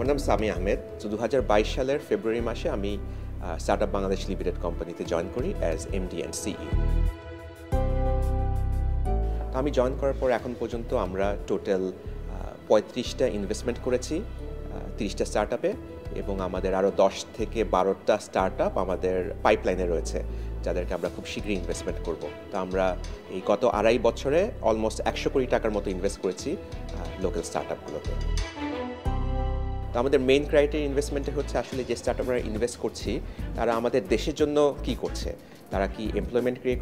নাম সামি আহমেদ। 2022 সালের ফেব্রুয়ারি মাসে আমি স্টার্টআপ বাংলাদেশ লিমিটেড কোম্পানিতে জয়েন করি অ্যাজ এমডি অ্যান্ড সিইও। তো আমি জয়েন করার পর এখন পর্যন্ত আমরা টোটাল 35টা ইনভেস্টমেন্ট করেছি 30টা স্টার্টআপে, এবং আমাদের আরও 10 থেকে 12টা স্টার্টআপ আমাদের পাইপলাইনে রয়েছে, যাদেরকে আমরা খুব শীঘ্রই ইনভেস্টমেন্ট করব। তো আমরা এই গত 2.5 বছরে অলমোস্ট 100 কোটি টাকার মতো ইনভেস্ট করেছি লোকাল স্টার্টআপগুলোতে। তো আমাদের মেইন ক্রাইটেরিয়া ইনভেস্টমেন্টে হচ্ছে আসলে যে স্টার্টআপরা ইনভেস্ট করছি তারা আমাদের দেশের জন্য কি করছে, তারা কি এমপ্লয়মেন্ট ক্রিয়েট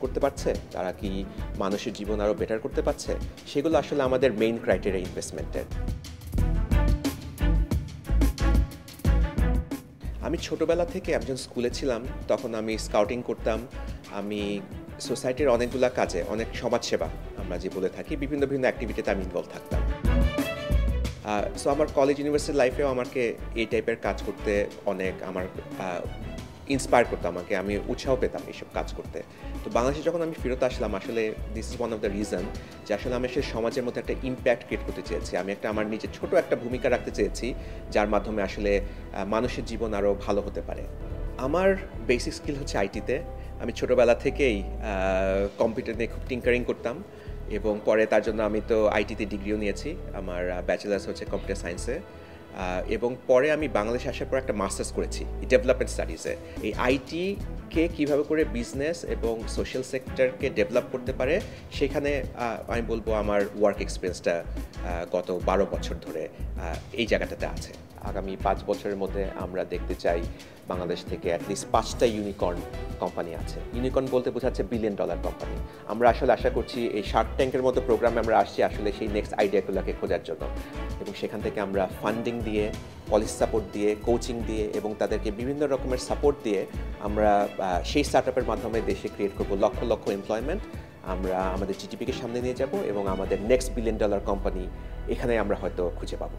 করতে পারছে, তারা কি মানুষের জীবন আরও বেটার করতে পারছে, সেগুলো আসলে আমাদের মেইন ক্রাইটেরিয়া ইনভেস্টমেন্টের। আমি ছোটোবেলা থেকে একজন স্কুলে ছিলাম, তখন আমি স্কাউটিং করতাম। আমি সোসাইটির অনেকগুলো কাজে, অনেক সমাজসেবা আমরা যে বলে থাকি, বিভিন্ন অ্যাক্টিভিটিতে আমি ইনভলভ থাকতাম। সো আমার কলেজ ইউনিভার্সিটি লাইফেও আমাকে এই টাইপের কাজ করতে অনেক ইন্সপায়ার করতো, আমি উৎসাহ পেতাম এইসব কাজ করতে। তো বাংলাদেশে যখন আমি ফেরত আসলাম, আসলে this is one of the reason যে আসলে আমি আসলে সমাজের মধ্যে একটা ইম্প্যাক্ট ক্রিয়েট করতে চেয়েছি। আমি আমার নিজের ছোট একটা ভূমিকা রাখতে চেয়েছি, যার মাধ্যমে আসলে মানুষের জীবন আরও ভালো হতে পারে। আমার বেসিক স্কিল হচ্ছে আইটিতে। আমি ছোটোবেলা থেকেই কম্পিউটার নিয়ে খুব টিঙ্কারিং করতাম, এবং পরে তার জন্য আমি তো আইটিতে ডিগ্রিও নিয়েছি। আমার ব্যাচেলার্স হচ্ছে কম্পিউটার সায়েন্সে, এবং পরে আমি বাংলাদেশে আসার পর একটা মাস্টার্স করেছি ডেভেলপমেন্ট স্টাডিজে। এই আইটিকে কীভাবে করে বিজনেস এবং সোশ্যাল সেক্টরকে ডেভেলপ করতে পারে, সেখানে আমি বলবো আমার ওয়ার্ক এক্সপিরিয়েন্সটা গত 12 বছর ধরে এই জায়গাটাতে আছে। আগামী 5 বছরের মধ্যে আমরা দেখতে চাই বাংলাদেশ থেকে অ্যাটলিস্ট 5টা ইউনিকর্ন কোম্পানি আছে। ইউনিকর্ন বলতে বোঝাচ্ছে $1 বিলিয়ন কোম্পানি। আমরা আসলে আশা করছি এই শার্ক ট্যাঙ্কের মতো প্রোগ্রামে আমরা আসছি আসলে সেই নেক্সট আইডিয়াগুলোকে খোঁজার জন্য, এবং সেখান থেকে আমরা ফান্ডিং দিয়ে, পলিসি সাপোর্ট দিয়ে, কোচিং দিয়ে এবং তাদেরকে বিভিন্ন রকমের সাপোর্ট দিয়ে আমরা সেই স্টার্টআপের মাধ্যমে দেশে ক্রিয়েট করবো লক্ষ লক্ষ এমপ্লয়মেন্ট। আমরা আমাদের জিডিপিকে সামনে নিয়ে যাব এবং আমাদের নেক্সট $1 বিলিয়ন কোম্পানি এখানে আমরা হয়তো খুঁজে পাবো।